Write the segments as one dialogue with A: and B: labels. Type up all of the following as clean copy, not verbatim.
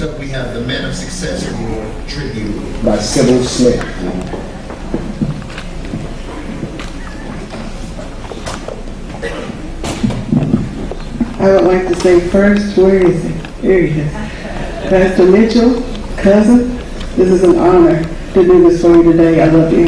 A: up, we have The Man of Success Award Tribute
B: by Sybil Smith.
C: I would like to say first, where is it? Here he is. Pastor Mitchell, cousin, this is an honor to do this for you today. I love you.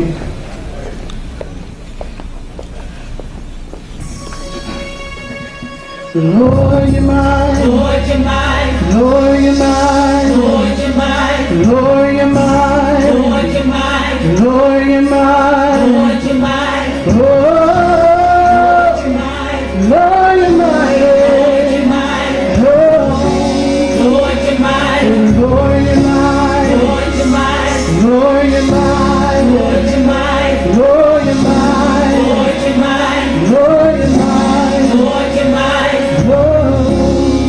C: Lord, you're mine.
D: Lord, you're mine.
C: Lord, you're mine.
D: Lord, you're mine.
C: Lord, you're mine.
D: Lord, you're mine.
C: Lord, you're mine.
D: Lord, you're mine.
C: Lord,
D: You're mine.
C: Lord, you're mine.
D: Lord, you're mine. Lord, you're mine.
C: Lord, you're mine.
D: Lord, you're mine.
C: Lord, you're mine.
D: Lord, you're mine.
C: Lord, you're mine.
D: Lord, you're mine.
C: Lord, you're mine.
D: Lord, you're mine.
C: Lord.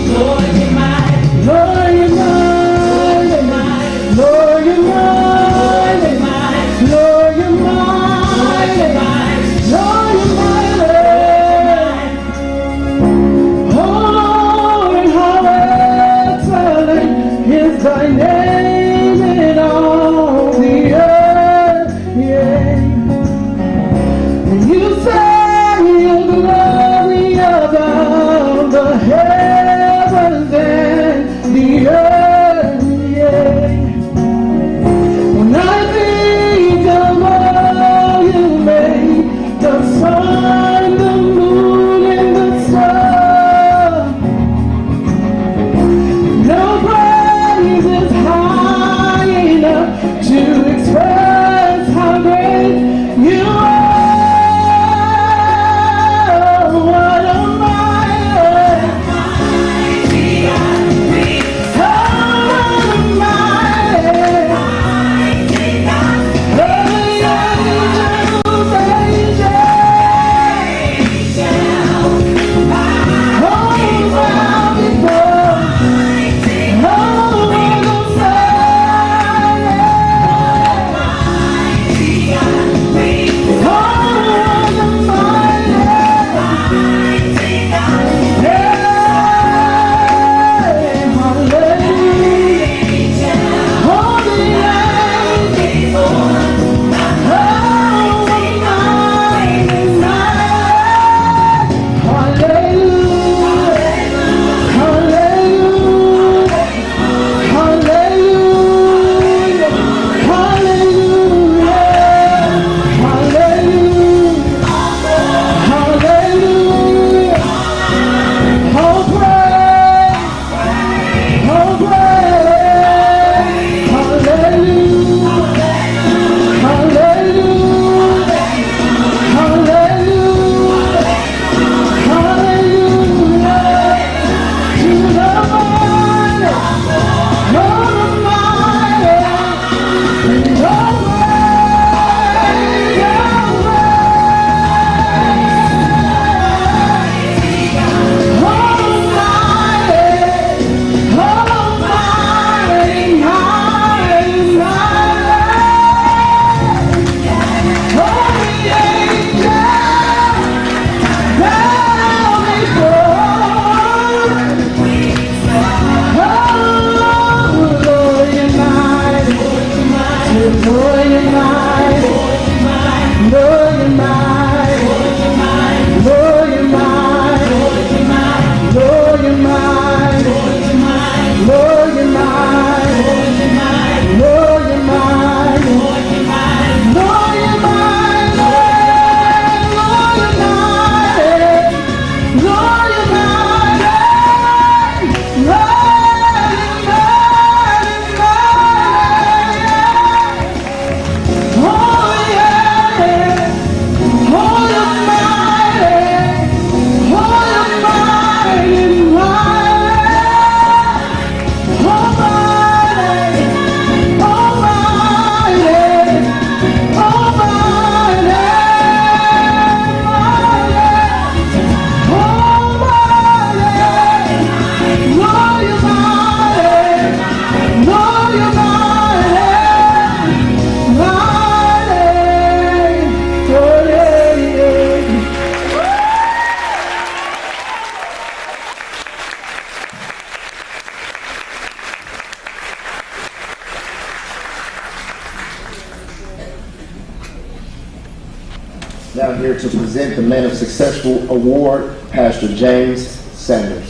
B: down here to present the Man of Successful Award, Pastor James Sanders.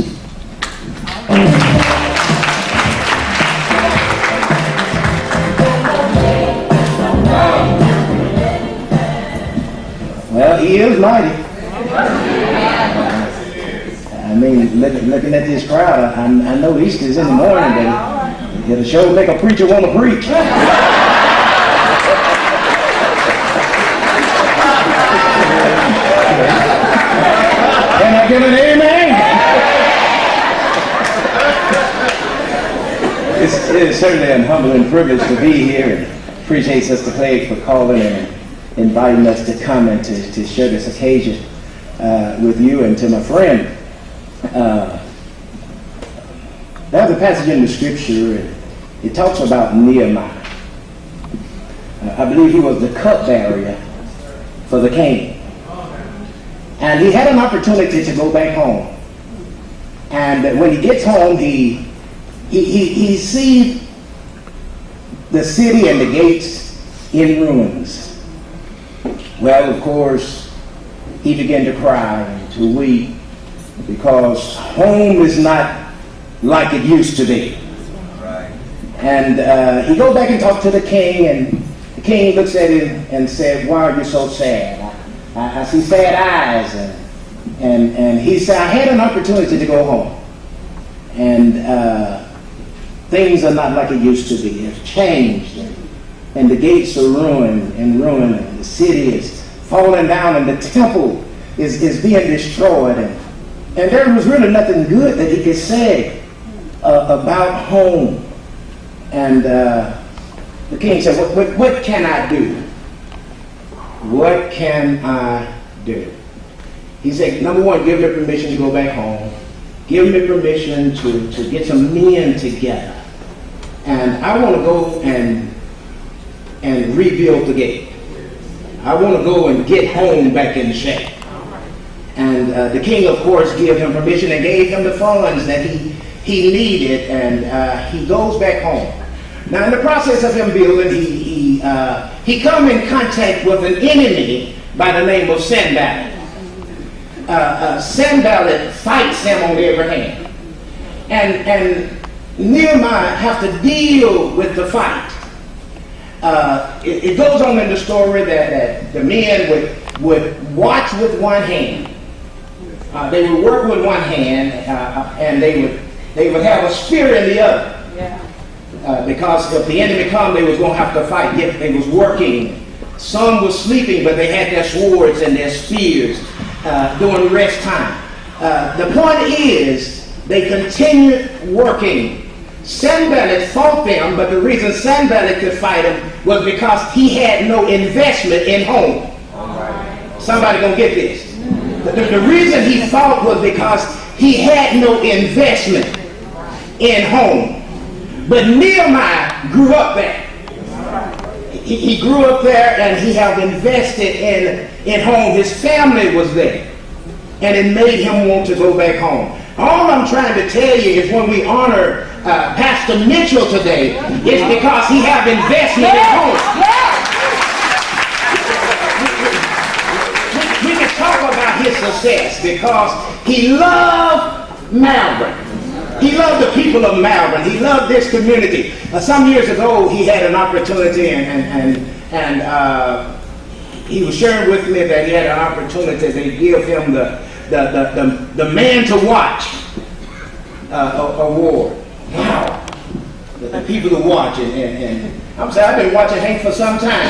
E: Well, he is mighty. I mean, looking at this crowd, I know Easter's in the morning, but it'll sure make a preacher want to preach. Can I get an amen? It is certainly a humbling privilege to be here, and appreciate Sister Clay for calling and inviting us to come and to share this occasion with you and to my friend. There's a passage in the scripture, and it talks about Nehemiah. I believe he was the cupbearer for the king. And he had an opportunity to go back home. And when he gets home, he sees the city and the gates in ruins. Well, of course, he began to cry and to weep because home is not like it used to be. Right. And he goes back and talks to the king, and the king looks at him and said, "Why are you so sad? I see sad eyes." And he said, "I had an opportunity to go home. And things are not like it used to be. It's changed. And the gates are ruined, and the city is falling down, and the temple is being destroyed. And there was really nothing good that he could say about home." And the king said, what can I do? What can I do? He said, number one, give me permission to go back home. Give me permission to get some men together. And I want to go and rebuild the gate. I want to go and get home back in shape. And the king, of course, gave him permission and gave him the funds that he needed, and he goes back home. Now, in the process of him building, he come in contact with an enemy by the name of Sanballat. Sanballat fights him on every hand. And Nehemiah have to deal with the fight. It goes on in the story that the men would watch with one hand. They would work with one hand, and they would have a spear in the other. Yeah. Because if the enemy come, they was going to have to fight. Yet they was working. Some was sleeping, but they had their swords and their spears during rest time. The point is, they continued working. Sanballat fought them, but the reason Sanballat could fight them was because he had no investment in home. Somebody gonna get this. The reason he fought was because he had no investment in home. But Nehemiah grew up there. He grew up there, and he had invested in home. His family was there, and it made him want to go back home. All I'm trying to tell you is when we honor Pastor Mitchell today, it's because he have investment in home. We can talk about his success because he loved Malvern. He loved the people of Malvern. He loved this community. Some years ago, he had an opportunity, and he was sharing with me that he had an opportunity to give him the Man to Watch award. Wow. The people to watch, and I'm saying I've been watching Hank for some time.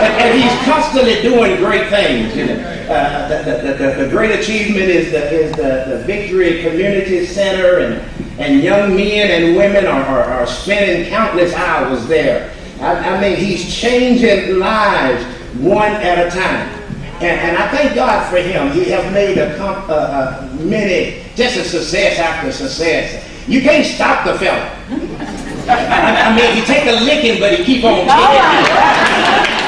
E: And he's constantly doing great things. You know, the great achievement is the Victory Community Center, and young men and women are spending countless hours there. I mean, he's changing lives one at a time. And I thank God for him. He has made just a success after success. You can't stop the fella. I mean, he take a licking, but he keep on kicking.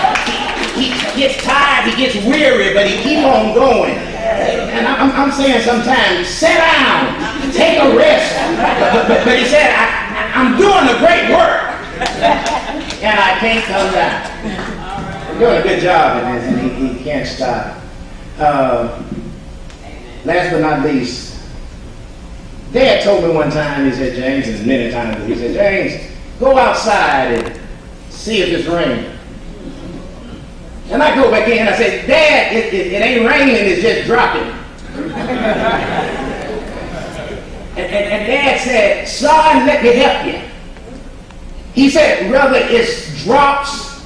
E: He gets tired, he gets weary, but he keep on going. And I'm saying sometimes, sit down, take a rest. But he said, I'm doing a great work, and I can't come down. doing a good job in this, and he can't stop. Last but not least, Dad told me one time, he said, James, and many times, he said, James, go outside and see if it's raining. And I go back in and I said, Dad, it ain't raining, it's just dropping. and Dad said, son, let me help you. He said, whether it's drops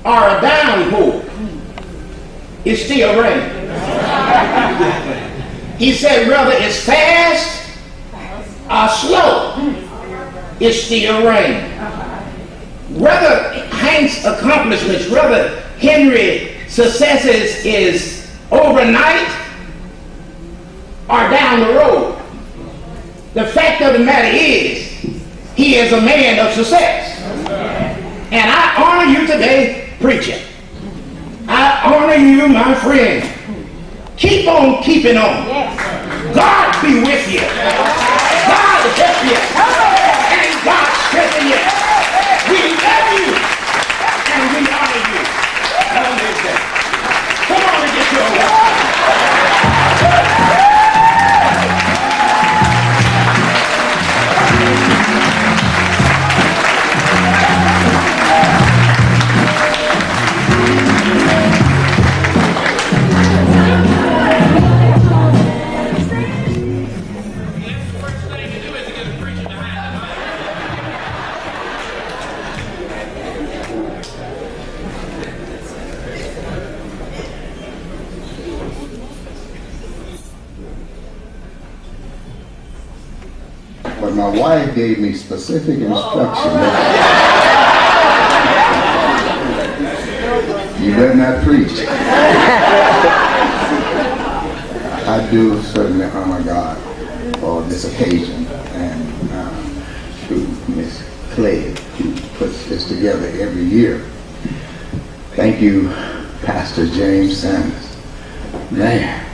E: or a downpour, it's still raining. He said, whether it's fast or slow, it's still raining. Whether Hank's accomplishments, whether Henry's successes is overnight or down the road, the fact of the matter is, he is a man of success. And I honor you today, preacher. I honor you, my friend. Keep on keeping on. God be with you. God help you. And God strengthen you. We love you. And we honor you. Come on and get your work.
B: But my wife gave me specific instruction. You better not preach. I do certainly honor God for this occasion, and to Miss Clay, who puts this together every year. Thank you, Pastor James Sanders. Man.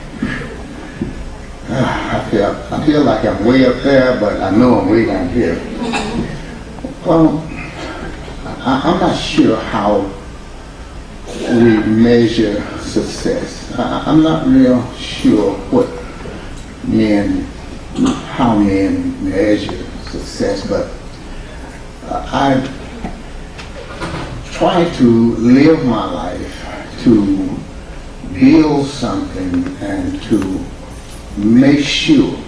B: I feel like I'm way up there, but I know I'm way down here. Well, I'm not sure how we measure success. I'm not real sure how men measure success, but I try to live my life to build something and to make sure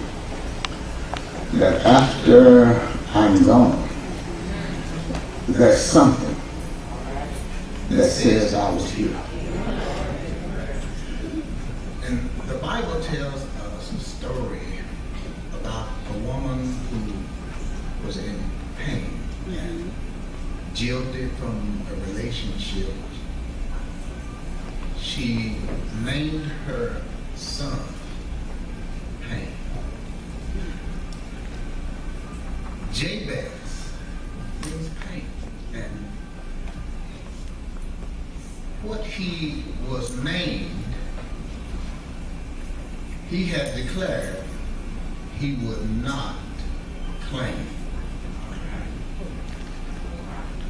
B: that after I'm gone, there's something that says I was here.
A: And the Bible tells us a story about a woman who was in pain and jilted from a relationship. She named her son Pain. Jabez means pain, and what he was named, he had declared he would not claim.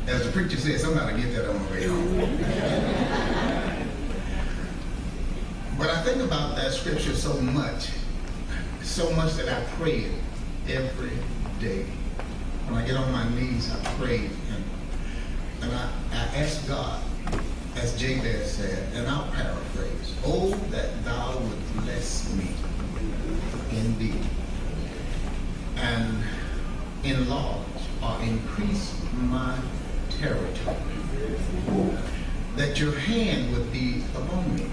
A: As the preacher said, somebody get that on the way home. But I think about that scripture so much that I pray it every day. When I get on my knees, I pray, and I ask God, as Jabez said, and I'll paraphrase, oh, that thou would bless me indeed, and enlarge or increase my territory, that your hand would be upon me,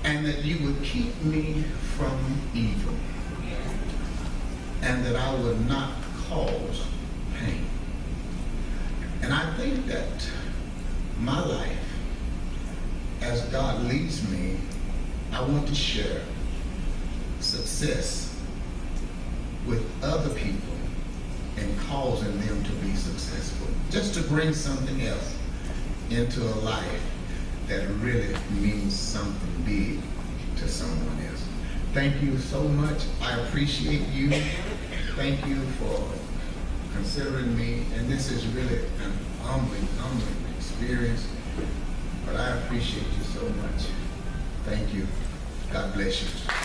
A: and that you would keep me from evil, and that I would not cause pain. And I think that my life, as God leads me, I want to share success with other people and causing them to be successful, just to bring something else into a life that really means something big to someone else. Thank you so much. I appreciate you. Thank you for considering me. And this is really an humbling experience. But I appreciate you so much. Thank you. God bless you.